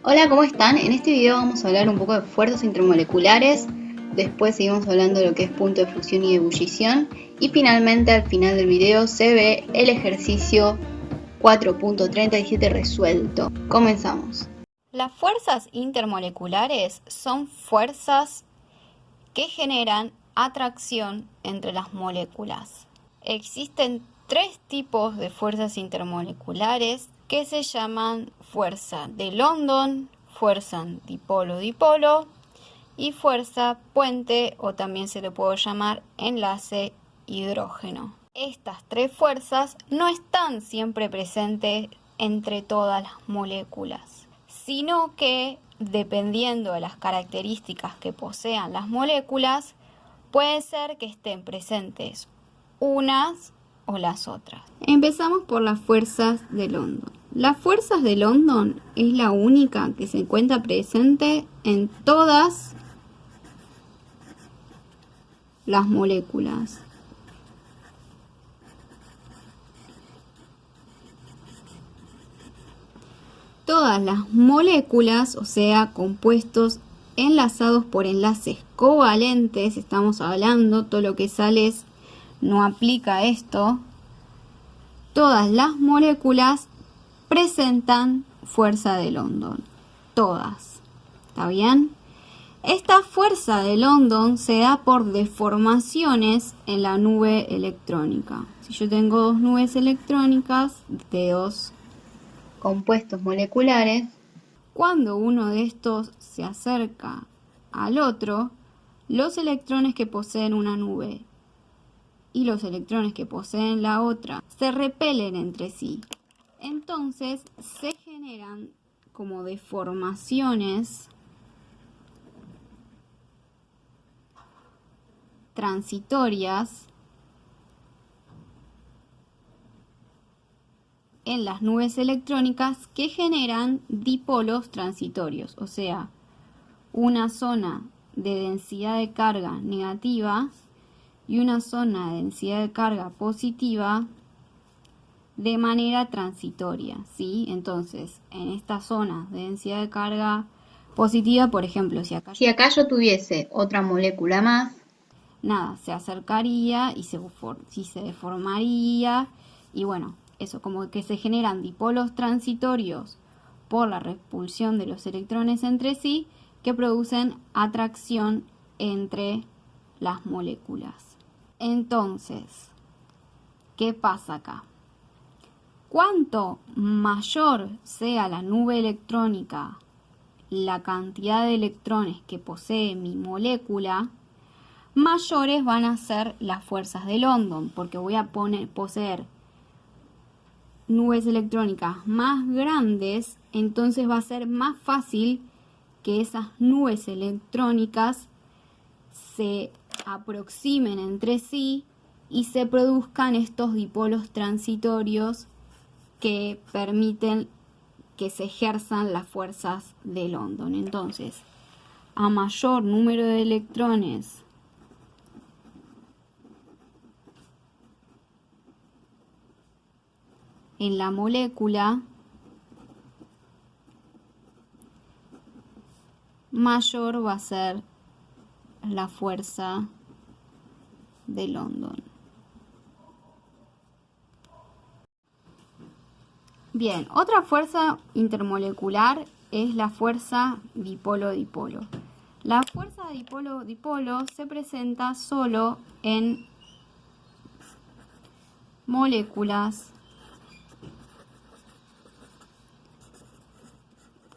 Hola, ¿cómo están? En este video vamos a hablar un poco de fuerzas intermoleculares, después seguimos hablando de lo que es punto de fusión y ebullición y finalmente al final del video se ve el ejercicio 4.37 resuelto. Comenzamos. Las fuerzas intermoleculares son fuerzas que generan atracción entre las moléculas. Existen tres tipos de fuerzas intermoleculares que se llaman fuerza de London, fuerza dipolo-dipolo y fuerza puente, o también se le puede llamar enlace hidrógeno. Estas tres fuerzas no están siempre presentes entre todas las moléculas, sino que, dependiendo de las características que posean las moléculas, puede ser que estén presentes unas o las otras. Empezamos por las fuerzas de London. Las fuerzas de London es la única que se encuentra presente en todas las moléculas. Todas las moléculas, o sea, compuestos enlazados por enlaces covalentes, estamos hablando, todo lo que sales no aplica esto. Todas las moléculas presentan fuerza de London. Todas. ¿Está bien? Esta fuerza de London se da por deformaciones en la nube electrónica. Si yo tengo dos nubes electrónicas de dos Compuestos moleculares. Cuando uno de estos se acerca al otro, los electrones que poseen una nube y los electrones que poseen la otra se repelen entre sí. Entonces se generan como deformaciones transitorias en las nubes electrónicas que generan dipolos transitorios, o sea, una zona de densidad de carga negativa y una zona de densidad de carga positiva de manera transitoria, ¿sí? Entonces, en esta zona de densidad de carga positiva, por ejemplo, si acá yo tuviese otra molécula más, nada, se acercaría y se deformaría y bueno, eso, como que se generan dipolos transitorios por la repulsión de los electrones entre sí que producen atracción entre las moléculas. Entonces, ¿qué pasa acá? Cuanto mayor sea la nube electrónica, la cantidad de electrones que posee mi molécula, mayores van a ser las fuerzas de London, porque voy a poseer nubes electrónicas más grandes, entonces va a ser más fácil que esas nubes electrónicas se aproximen entre sí y se produzcan estos dipolos transitorios que permiten que se ejerzan las fuerzas de London. Entonces, a mayor número de electrones en la molécula, mayor va a ser la fuerza de London. Bien, otra fuerza intermolecular es la fuerza dipolo-dipolo. La fuerza dipolo-dipolo se presenta solo en moléculas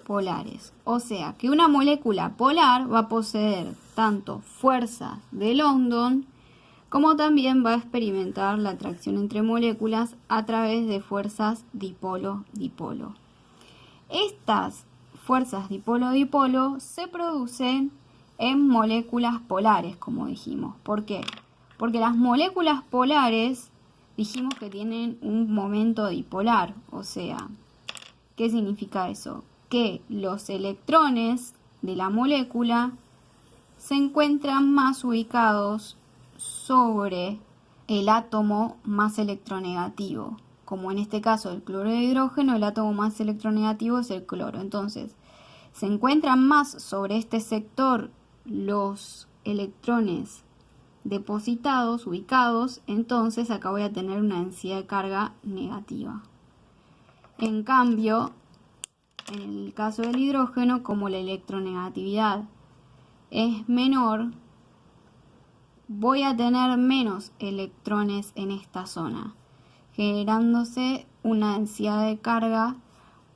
polares. O sea que una molécula polar va a poseer tanto fuerza de London como también va a experimentar la atracción entre moléculas a través de fuerzas dipolo-dipolo. Estas fuerzas dipolo-dipolo se producen en moléculas polares, como dijimos. ¿Por qué? Porque las moléculas polares dijimos que tienen un momento dipolar, o sea, ¿qué significa eso? Que los electrones de la molécula se encuentran más ubicados sobre el átomo más electronegativo. Como en este caso el cloro de hidrógeno, el átomo más electronegativo es el cloro. Entonces, se encuentran más sobre este sector los electrones depositados, ubicados, entonces acá voy a tener una densidad de carga negativa. En cambio, en el caso del hidrógeno, como la electronegatividad es menor, voy a tener menos electrones en esta zona, generándose una densidad de carga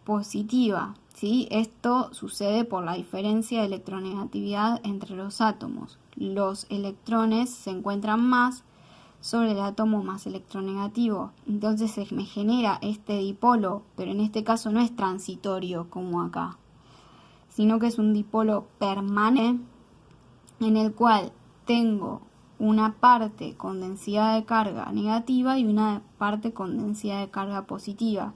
positiva, ¿sí? Esto sucede por la diferencia de electronegatividad entre los átomos. Los electrones se encuentran más sobre el átomo más electronegativo, entonces se me genera este dipolo, pero en este caso no es transitorio como acá, sino que es un dipolo permanente en el cual tengo una parte con densidad de carga negativa y una parte con densidad de carga positiva.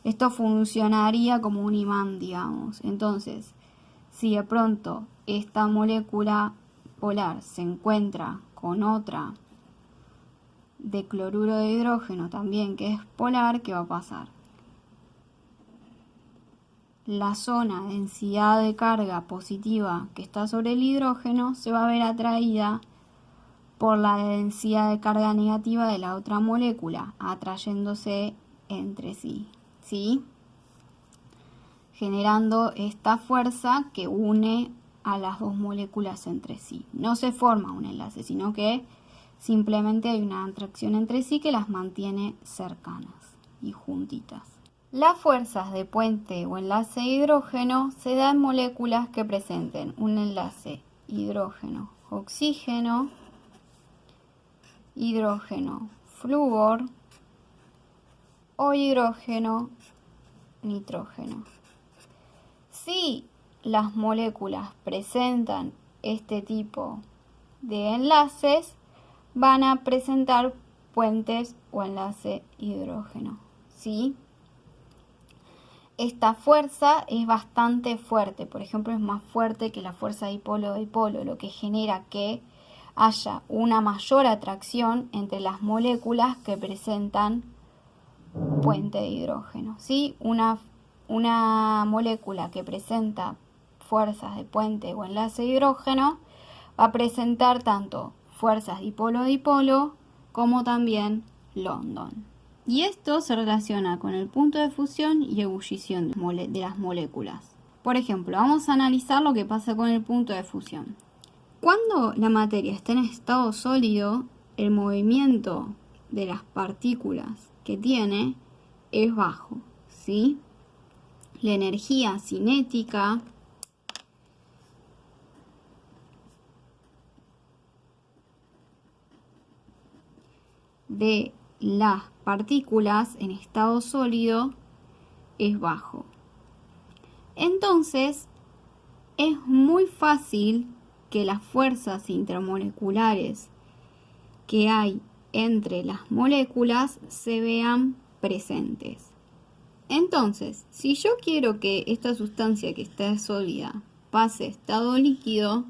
Esto funcionaría como un imán, digamos. Entonces, si de pronto esta molécula polar se encuentra con otra de cloruro de hidrógeno también que es polar, ¿qué va a pasar? La zona de densidad de carga positiva que está sobre el hidrógeno se va a ver atraída por la densidad de carga negativa de la otra molécula, atrayéndose entre sí, ¿sí? Generando esta fuerza que une a las dos moléculas entre sí. No se forma un enlace, sino que simplemente hay una atracción entre sí que las mantiene cercanas y juntitas. Las fuerzas de puente o enlace de hidrógeno se dan en moléculas que presenten un enlace hidrógeno-oxígeno, hidrógeno-flúor o hidrógeno-nitrógeno. Si las moléculas presentan este tipo de enlaces, van a presentar puentes o enlace hidrógeno, ¿sí? Esta fuerza es bastante fuerte, por ejemplo, es más fuerte que la fuerza dipolo-dipolo, lo que genera que haya una mayor atracción entre las moléculas que presentan puente de hidrógeno, ¿sí? Una molécula que presenta fuerzas de puente o enlace de hidrógeno va a presentar tanto fuerzas dipolo-dipolo como también London. Y esto se relaciona con el punto de fusión y ebullición de las moléculas. Por ejemplo, vamos a analizar lo que pasa con el punto de fusión. Cuando la materia está en estado sólido, el movimiento de las partículas que tiene es bajo, ¿sí? La energía cinética de las partículas en estado sólido es bajo. Entonces, es muy fácil que las fuerzas intermoleculares que hay entre las moléculas se vean presentes. Entonces, si yo quiero que esta sustancia que está sólida pase a estado líquido,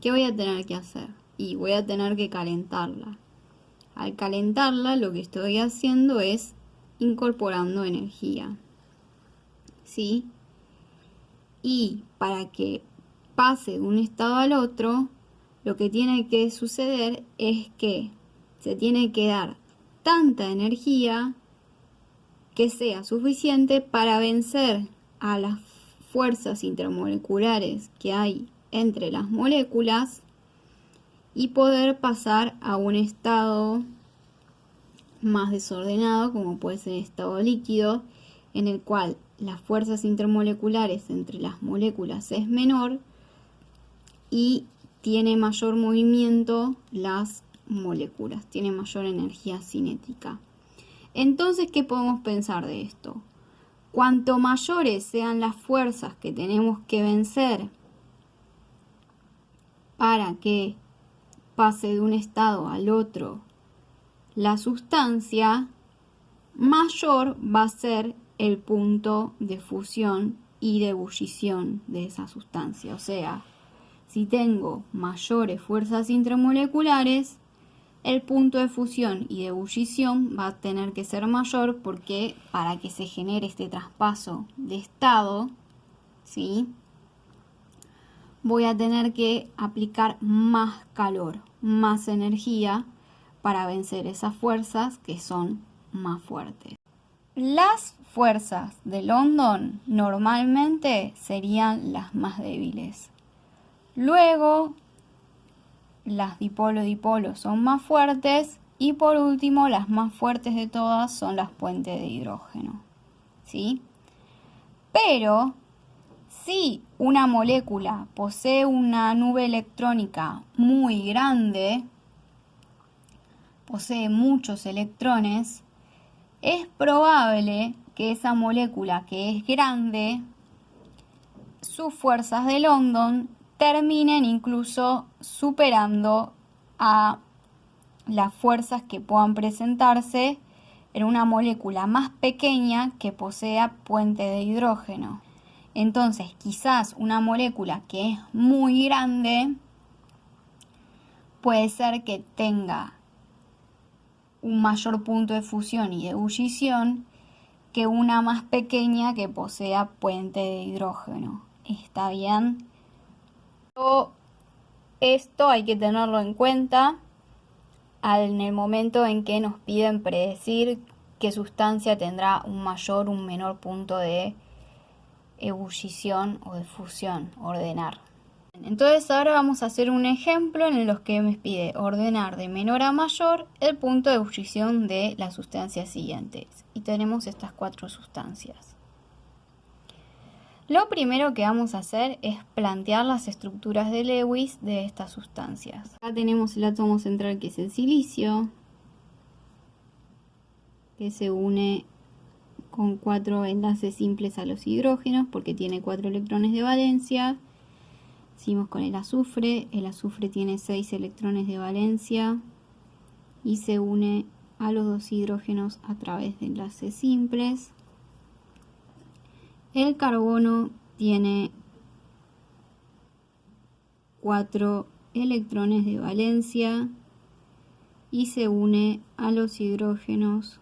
¿qué voy a tener que hacer? Y voy a tener que calentarla. Al calentarla, lo que estoy haciendo es incorporando energía, ¿sí? Y para que pase de un estado al otro, lo que tiene que suceder es que se tiene que dar tanta energía que sea suficiente para vencer a las fuerzas intermoleculares que hay entre las moléculas y poder pasar a un estado más desordenado, como puede ser el estado líquido, en el cual las fuerzas intermoleculares entre las moléculas es menor y tiene mayor movimiento las moléculas, tiene mayor energía cinética. Entonces, ¿qué podemos pensar de esto? Cuanto mayores sean las fuerzas que tenemos que vencer para que pase de un estado al otro la sustancia, mayor va a ser el punto de fusión y de ebullición de esa sustancia. O sea, si tengo mayores fuerzas intermoleculares, el punto de fusión y de ebullición va a tener que ser mayor porque para que se genere este traspaso de estado, ¿sí?, voy a tener que aplicar más calor, más energía para vencer esas fuerzas que son más fuertes. Las fuerzas de London normalmente serían las más débiles. Luego, las dipolo-dipolo son más fuertes y por último, las más fuertes de todas son las puentes de hidrógeno, ¿sí? Pero si una molécula posee una nube electrónica muy grande, posee muchos electrones, es probable que esa molécula que es grande, sus fuerzas de London terminen incluso superando a las fuerzas que puedan presentarse en una molécula más pequeña que posea puente de hidrógeno. Entonces, quizás una molécula que es muy grande puede ser que tenga un mayor punto de fusión y de ebullición que una más pequeña que posea puente de hidrógeno. ¿Está bien? Esto hay que tenerlo en cuenta en el momento en que nos piden predecir qué sustancia tendrá un mayor o un menor punto de ebullición o de fusión, ordenar. Entonces ahora vamos a hacer un ejemplo en el que me pide ordenar de menor a mayor el punto de ebullición de las sustancias siguientes. Y tenemos estas 4 sustancias. Lo primero que vamos a hacer es plantear las estructuras de Lewis de estas sustancias. Acá tenemos el átomo central, que es el silicio, que se une con 4 enlaces simples a los hidrógenos porque tiene 4 electrones de valencia. Seguimos con el azufre tiene 6 electrones de valencia y se une a los 2 hidrógenos a través de enlaces simples. El carbono tiene 4 electrones de valencia y se une a los hidrógenos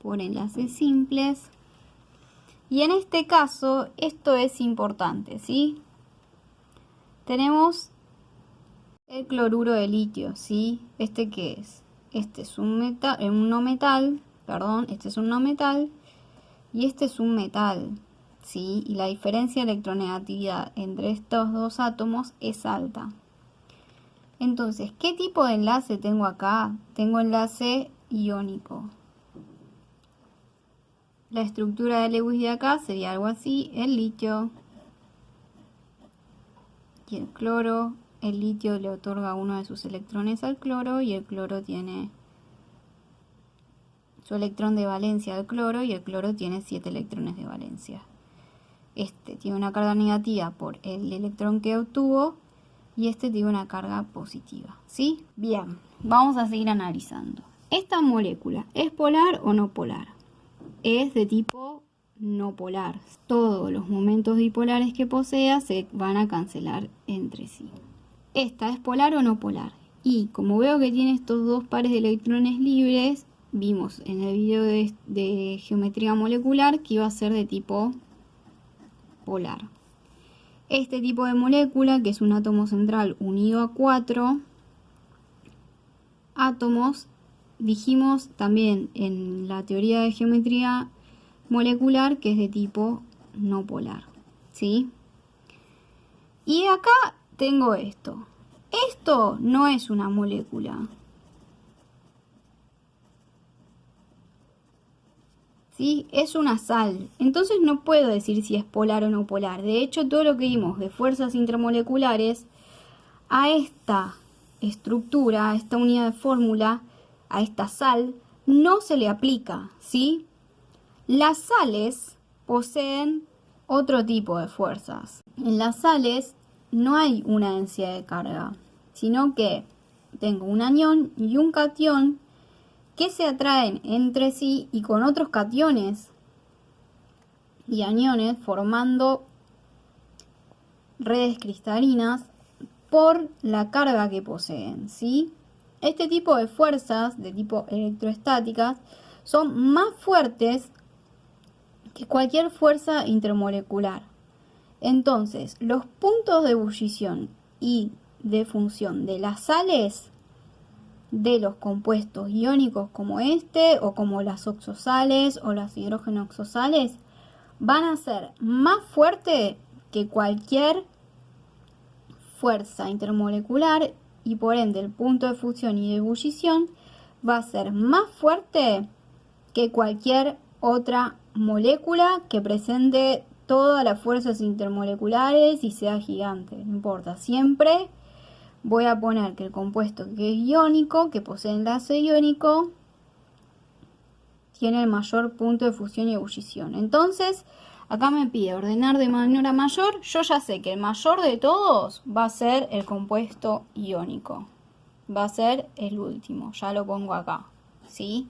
por enlaces simples. Y en este caso, esto es importante, ¿sí? Tenemos el cloruro de litio, ¿sí? ¿Este qué es? Este es un no metal, y este es un metal, ¿sí? Y la diferencia de electronegatividad entre estos dos átomos es alta. Entonces, ¿qué tipo de enlace tengo acá? Tengo enlace iónico. La estructura de Lewis de acá sería algo así: el litio y el cloro. El litio le otorga uno de sus electrones al cloro y el cloro tiene su electrón de valencia al cloro y el cloro tiene 7 electrones de valencia. Este tiene una carga negativa por el electrón que obtuvo y este tiene una carga positiva, ¿sí? Bien, vamos a seguir analizando. ¿Esta molécula es polar o no polar? Es de tipo no polar. Todos los momentos dipolares que posea se van a cancelar entre sí. ¿Esta es polar o no polar? Y como veo que tiene estos 2 pares de electrones libres, vimos en el video de geometría molecular que iba a ser de tipo polar. Este tipo de molécula, que es un átomo central unido a 4 átomos, dijimos también en la teoría de geometría molecular que es de tipo no polar, ¿sí? Y acá tengo esto. Esto no es una molécula, ¿sí? Es una sal. Entonces no puedo decir si es polar o no polar. De hecho, todo lo que vimos de fuerzas intermoleculares a esta estructura, a esta unidad de fórmula, a esta sal, no se le aplica, ¿sí? Las sales poseen otro tipo de fuerzas. En las sales no hay una densidad de carga, sino que tengo un anión y un catión que se atraen entre sí y con otros cationes y aniones formando redes cristalinas por la carga que poseen, ¿sí? Este tipo de fuerzas de tipo electroestáticas son más fuertes que cualquier fuerza intermolecular. Entonces, los puntos de ebullición y de función de las sales de los compuestos iónicos como este o como las oxosales o las hidrógeno oxosales van a ser más fuertes que cualquier fuerza intermolecular y por ende el punto de fusión y de ebullición va a ser más fuerte que cualquier otra molécula que presente todas las fuerzas intermoleculares y sea gigante, no importa, siempre voy a poner que el compuesto que es iónico, que posee enlace iónico, tiene el mayor punto de fusión y ebullición. Entonces, acá me pide ordenar de menor a mayor. Yo ya sé que el mayor de todos va a ser el compuesto iónico. Va a ser el último, ya lo pongo acá, ¿sí?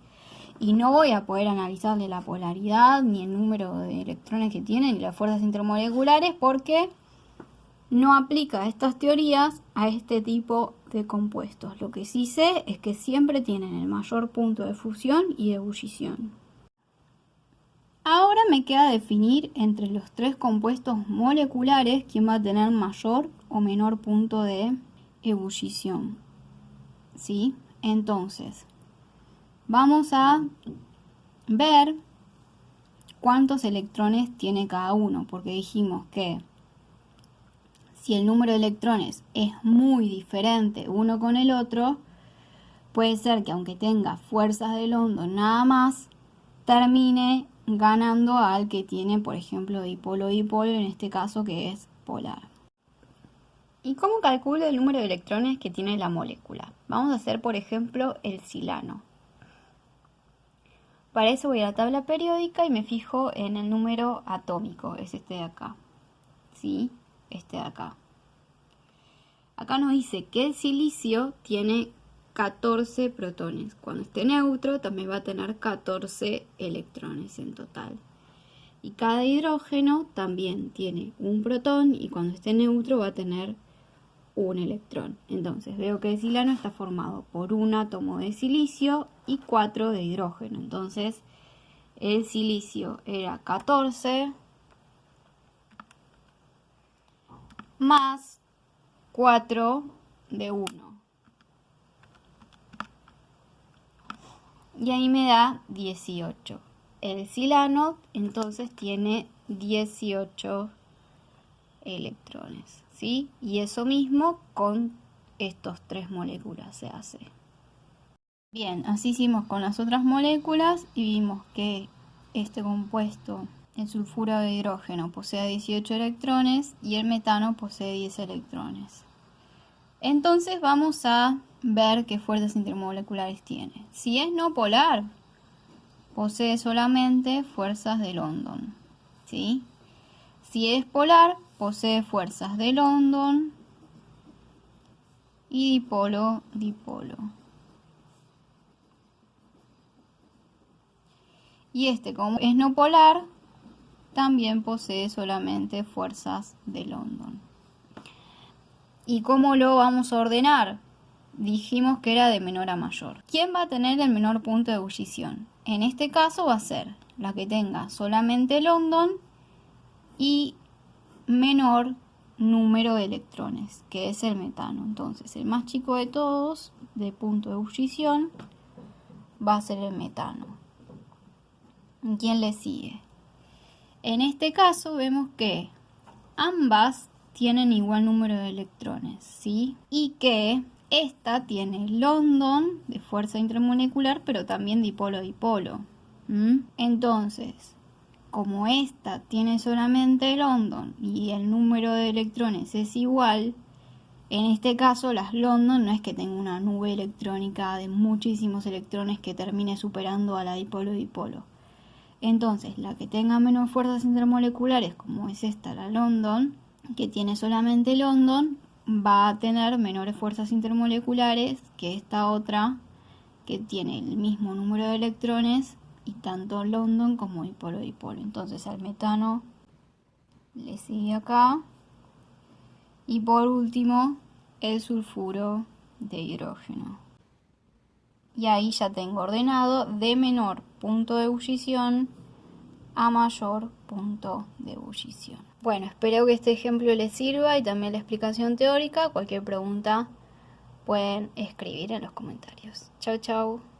Y no voy a poder analizarle la polaridad, ni el número de electrones que tiene, ni las fuerzas intermoleculares, porque no aplica estas teorías a este tipo de compuestos. Lo que sí sé es que siempre tienen el mayor punto de fusión y de ebullición. Ahora me queda definir entre los tres compuestos moleculares quién va a tener mayor o menor punto de ebullición. ¿Sí? Entonces, vamos a ver cuántos electrones tiene cada uno, porque dijimos que si el número de electrones es muy diferente uno con el otro, puede ser que aunque tenga fuerzas de London nada más, termine ganando al que tiene, por ejemplo, dipolo-dipolo, en este caso que es polar. ¿Y cómo calculo el número de electrones que tiene la molécula? Vamos a hacer, por ejemplo, el silano. Para eso voy a la tabla periódica y me fijo en el número atómico, es este de acá. ¿Sí? Este de acá. Acá nos dice que el silicio tiene 14 protones. Cuando esté neutro también va a tener 14 electrones en total. Y cada hidrógeno también tiene un protón y cuando esté neutro va a tener un electrón. Entonces veo que el silano está formado por un átomo de silicio y 4 de hidrógeno. Entonces el silicio era 14 más 4 de 1. Y ahí me da 18. El silano entonces tiene 18 electrones, ¿sí? Y eso mismo con estos tres moléculas se hace. Bien, así hicimos con las otras moléculas y vimos que este compuesto, el sulfuro de hidrógeno, posee 18 electrones y el metano posee 10 electrones. Entonces vamos a ver qué fuerzas intermoleculares tiene. Si es no polar, posee solamente fuerzas de London, ¿sí? Si es polar, posee fuerzas de London y dipolo-dipolo. Y este, como es no polar, también posee solamente fuerzas de London. ¿Y cómo lo vamos a ordenar? Dijimos que era de menor a mayor. ¿Quién va a tener el menor punto de ebullición? En este caso va a ser la que tenga solamente London y menor número de electrones, que es el metano. Entonces, el más chico de todos, de punto de ebullición, va a ser el metano. ¿Quién le sigue? En este caso vemos que ambas tienen igual número de electrones, ¿sí? Y que esta tiene London de fuerza intermolecular, pero también dipolo-dipolo. Entonces, como esta tiene solamente London y el número de electrones es igual, en este caso las London no es que tenga una nube electrónica de muchísimos electrones que termine superando a la dipolo-dipolo. Entonces, la que tenga menos fuerzas intermoleculares, como es esta, la London, que tiene solamente London, va a tener menores fuerzas intermoleculares que esta otra, que tiene el mismo número de electrones y tanto London como dipolo-dipolo. Entonces, al metano le sigue acá. Y por último, el sulfuro de hidrógeno. Y ahí ya tengo ordenado de menor punto de ebullición a mayor punto de ebullición. Bueno, espero que este ejemplo les sirva y también la explicación teórica. Cualquier pregunta pueden escribir en los comentarios. Chau, chau.